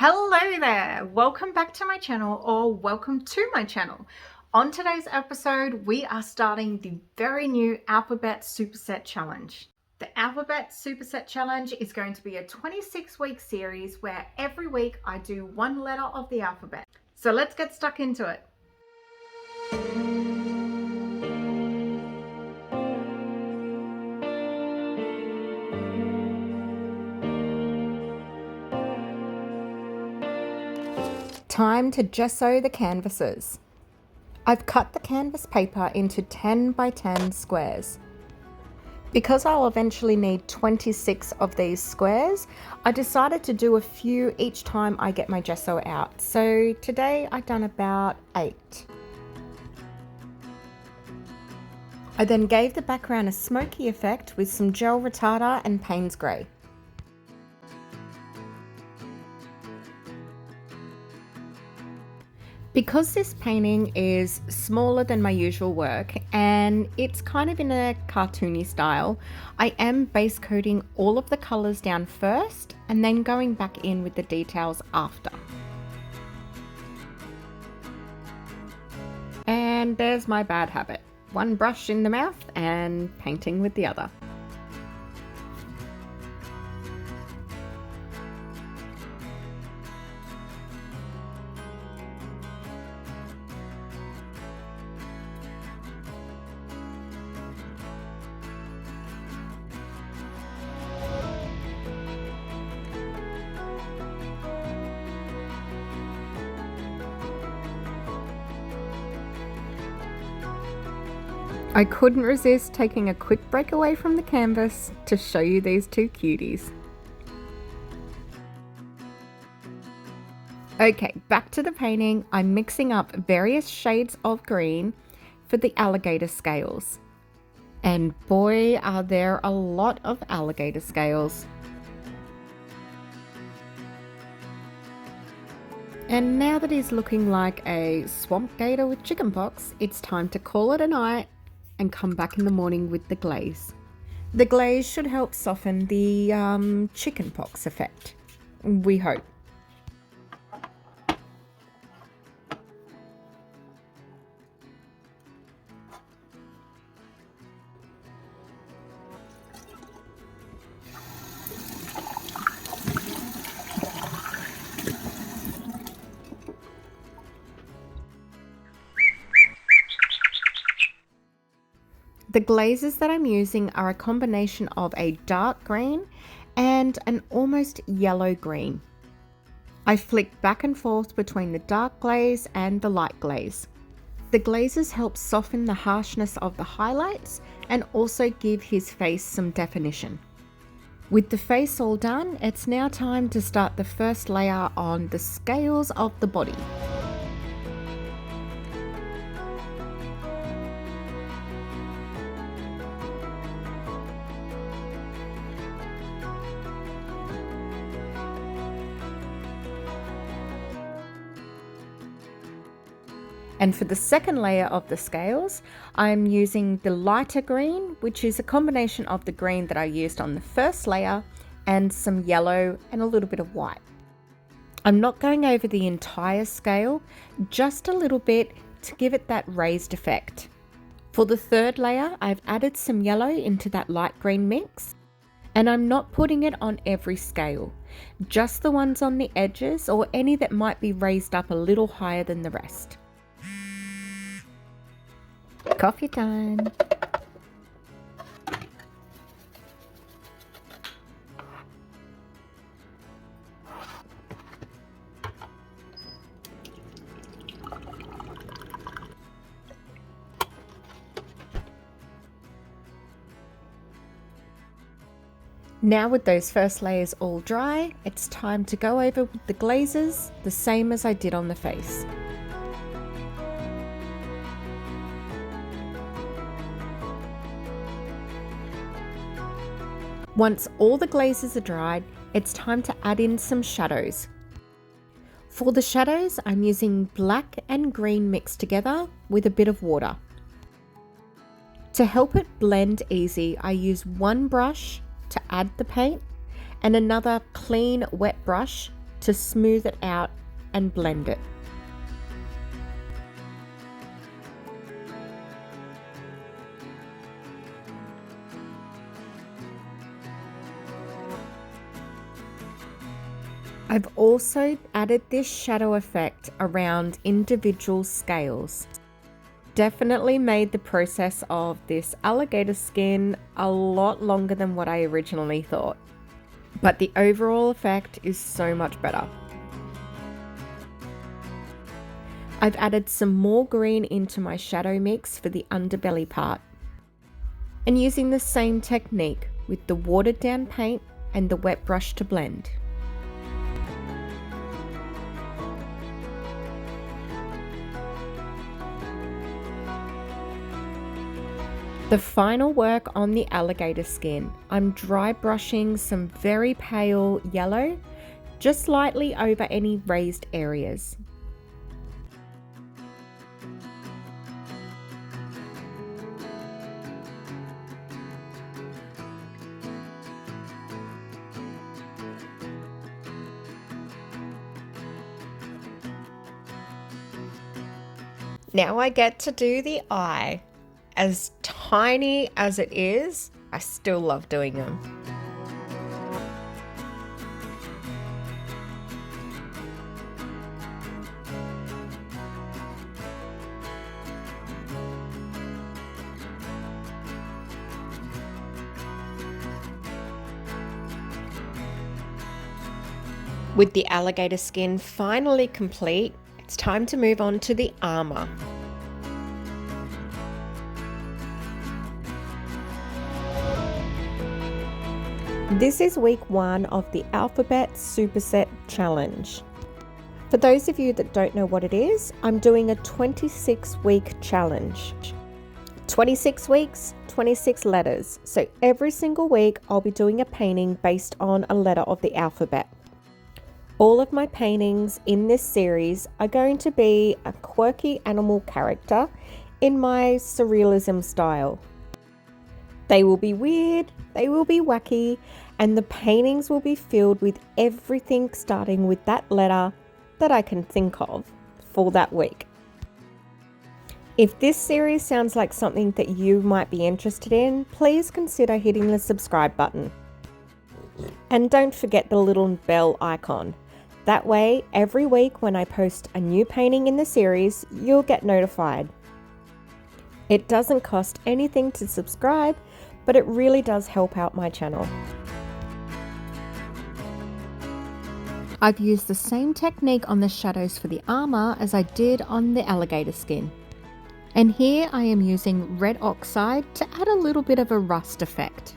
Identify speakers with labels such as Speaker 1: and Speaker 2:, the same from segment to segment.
Speaker 1: Hello there, welcome back to my channel, or welcome to my channel. On today's episode, we are starting the very new Alphabet Superset Challenge. The Alphabet Superset Challenge is going to be a 26-week series where every week I do one letter of the alphabet. So let's get stuck into it. Time to gesso the canvases. I've cut the canvas paper into 10 by 10 squares. Because I'll eventually need 26 of these squares, I decided to do a few each time I get my gesso out. So today I've done about 8. I then gave the background a smoky effect with some gel retarder and Payne's Grey. Because this painting is smaller than my usual work and it's kind of in a cartoony style, I am base coating all of the colours down first and then going back in with the details after. And there's my bad habit. One brush in the mouth and painting with the other. I couldn't resist taking a quick break away from the canvas to show you these two cuties. Okay, back to the painting. I'm mixing up various shades of green for the alligator scales. And boy, are there a lot of alligator scales. And now that he's looking like a swamp gator with chickenpox, it's time to call it a night and come back in the morning with the glaze. The glaze should help soften the chickenpox effect, we hope. The glazes that I'm using are a combination of a dark green and an almost yellow green. I flick back and forth between the dark glaze and the light glaze. The glazes help soften the harshness of the highlights and also give his face some definition. With the face all done, it's now time to start the first layer on the scales of the body. And for the second layer of the scales, I'm using the lighter green, which is a combination of the green that I used on the first layer and some yellow and a little bit of white. I'm not going over the entire scale, just a little bit to give it that raised effect. For the third layer, I've added some yellow into that light green mix, and I'm not putting it on every scale, just the ones on the edges or any that might be raised up a little higher than the rest. Coffee time. Now with those first layers all dry, it's time to go over with the glazes, the same as I did on the face. Once all the glazes are dried, it's time to add in some shadows. For the shadows, I'm using black and green mixed together with a bit of water. To help it blend easy, I use one brush to add the paint and another clean wet brush to smooth it out and blend it. I've also added this shadow effect around individual scales. Definitely made the process of this alligator skin a lot longer than what I originally thought, but the overall effect is so much better. I've added some more green into my shadow mix for the underbelly part, and using the same technique with the watered down paint and the wet brush to blend. The final work on the alligator skin, I'm dry brushing some very pale yellow, just lightly over any raised areas. Now I get to do the eye. As tiny as it is, I still love doing them. With the alligator skin finally complete, it's time to move on to the armor. This is week 1 of the Alphabet Superset challenge. For those of you that don't know what it is, I'm doing a 26-week challenge. 26 weeks, 26 letters. So every single week I'll be doing a painting based on a letter of the alphabet. All of my paintings in this series are going to be a quirky animal character in my surrealism style. They will be weird, they will be wacky, and the paintings will be filled with everything starting with that letter that I can think of for that week. If this series sounds like something that you might be interested in, please consider hitting the subscribe button. And don't forget the little bell icon. That way, every week when I post a new painting in the series, you'll get notified. It doesn't cost anything to subscribe, but it really does help out my channel. I've used the same technique on the shadows for the armor as I did on the alligator skin. And here I am using red oxide to add a little bit of a rust effect.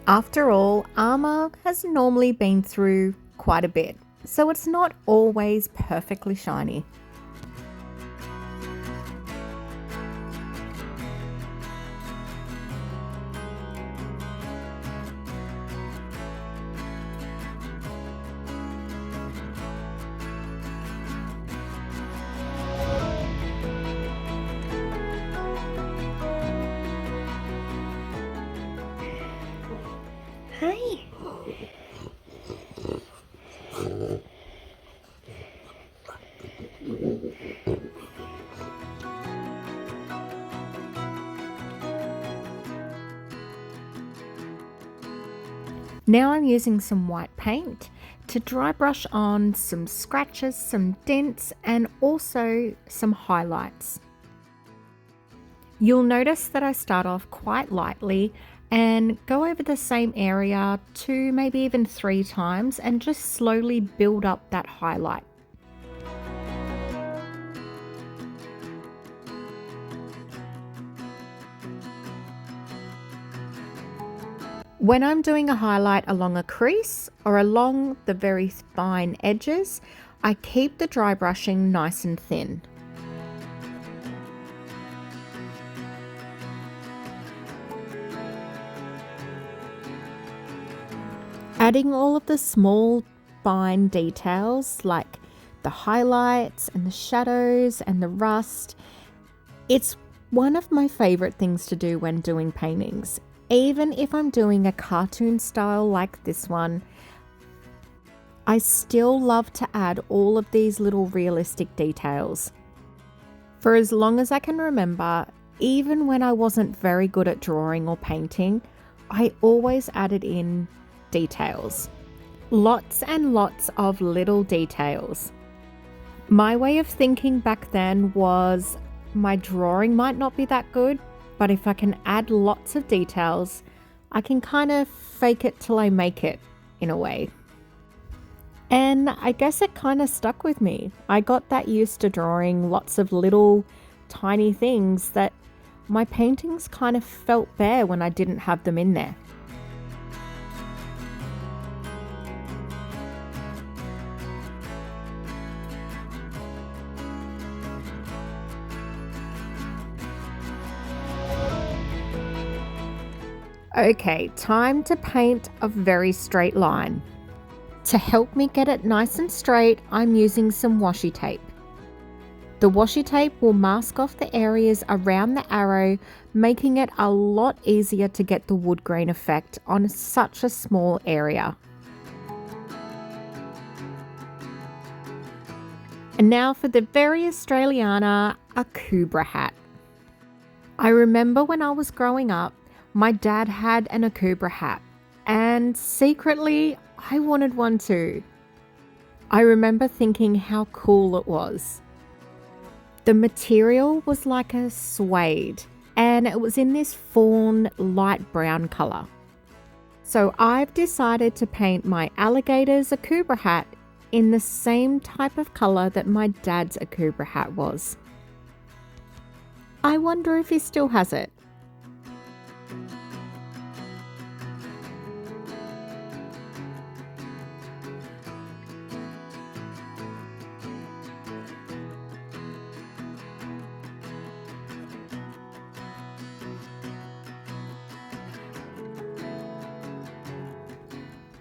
Speaker 1: After all, armor has normally been through quite a bit, so it's not always perfectly shiny. Hi. Now I'm using some white paint to dry brush on some scratches, some dents, and also some highlights. You'll notice that I start off quite lightly and go over the same area 2, maybe even 3 times and just slowly build up that highlight. When I'm doing a highlight along a crease or along the very fine edges, I keep the dry brushing nice and thin. Adding all of the small fine details like the highlights and the shadows and the rust, it's one of my favorite things to do when doing paintings. Even if I'm doing a cartoon style like this one, I still love to add all of these little realistic details. For as long as I can remember, even when I wasn't very good at drawing or painting, I always added in details. Lots and lots of little details. My way of thinking back then was my drawing might not be that good, but if I can add lots of details, I can kind of fake it till I make it in a way. And I guess it kind of stuck with me. I got that used to drawing lots of little tiny things that my paintings kind of felt bare when I didn't have them in there. Okay, time to paint a very straight line. To help me get it nice and straight, I'm using some washi tape. The washi tape will mask off the areas around the arrow, making it a lot easier to get the wood grain effect on such a small area. And now for the very Australiana Akubra hat. I remember when I was growing up, my dad had an Akubra hat, and secretly I wanted one too. I remember thinking how cool it was. The material was like a suede, and it was in this fawn light brown colour. So I've decided to paint my Alligator's Akubra hat in the same type of colour that my dad's Akubra hat was. I wonder if he still has it.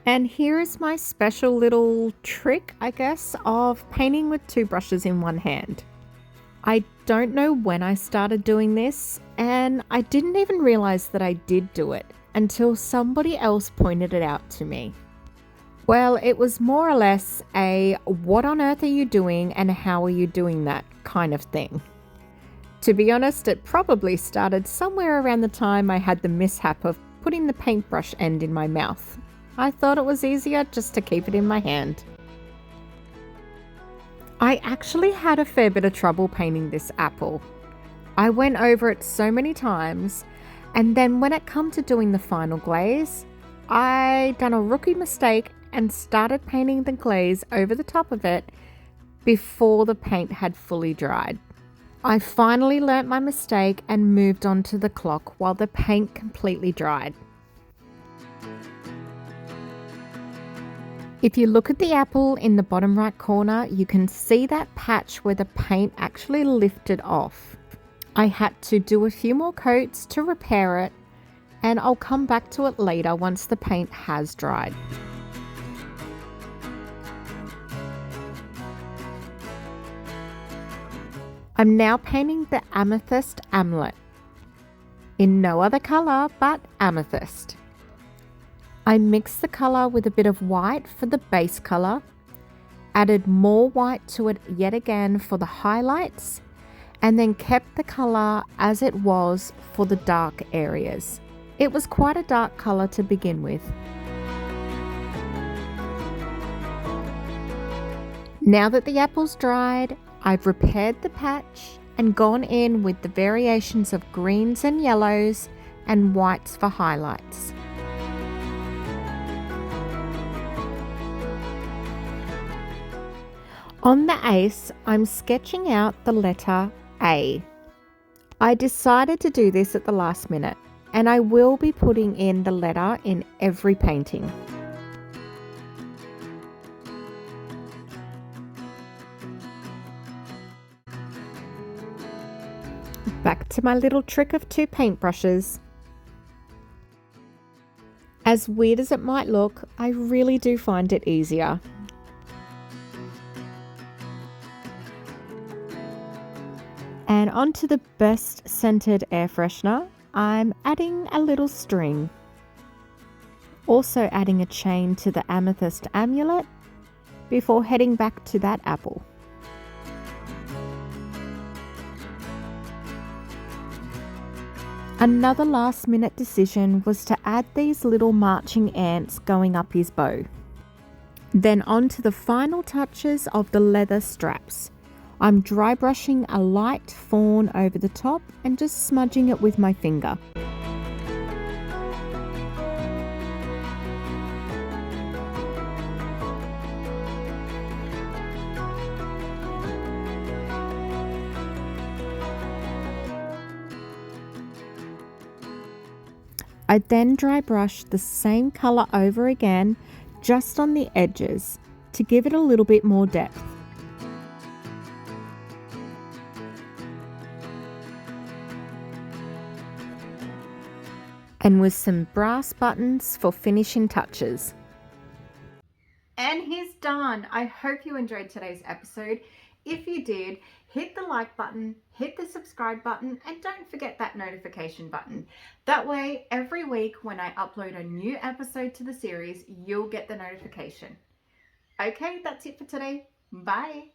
Speaker 1: And here is my special little trick, I guess, of painting with two brushes in one hand. I don't know when I started doing this, and I didn't even realize that I did do it until somebody else pointed it out to me. Well, it was more or less a what on earth are you doing and how are you doing that kind of thing. To be honest, it probably started somewhere around the time I had the mishap of putting the paintbrush end in my mouth. I thought it was easier just to keep it in my hand. I actually had a fair bit of trouble painting this apple. I went over it so many times, and then when it come to doing the final glaze, I done a rookie mistake and started painting the glaze over the top of it before the paint had fully dried. I finally learnt my mistake and moved on to the clock while the paint completely dried. If you look at the apple in the bottom right corner, you can see that patch where the paint actually lifted off. I had to do a few more coats to repair it, and I'll come back to it later once the paint has dried. I'm now painting the Amythyst Amulet in no other colour but amethyst. I mixed the colour with a bit of white for the base colour, added more white to it yet again for the highlights, and then kept the colour as it was for the dark areas. It was quite a dark colour to begin with. Now that the apple's dried, I've repaired the patch and gone in with the variations of greens and yellows and whites for highlights. On the ace, I'm sketching out the letter A. I decided to do this at the last minute, and I will be putting in the letter in every painting. Back to my little trick of two paintbrushes. As weird as it might look, I really do find it easier. And onto the best scented air freshener, I'm adding a little string. Also adding a chain to the Amythyst Amulet before heading back to that apple. Another last minute decision was to add these little marching ants going up his bow. Then on to the final touches of the leather straps. I'm dry brushing a light fawn over the top and just smudging it with my finger. I then dry brush the same colour over again, just on the edges, to give it a little bit more depth. And with some brass buttons for finishing touches. And he's done. I hope you enjoyed today's episode. If you did, hit the like button, hit the subscribe button, and don't forget that notification button. That way, every week when I upload a new episode to the series, you'll get the notification. Okay, that's it for today. Bye.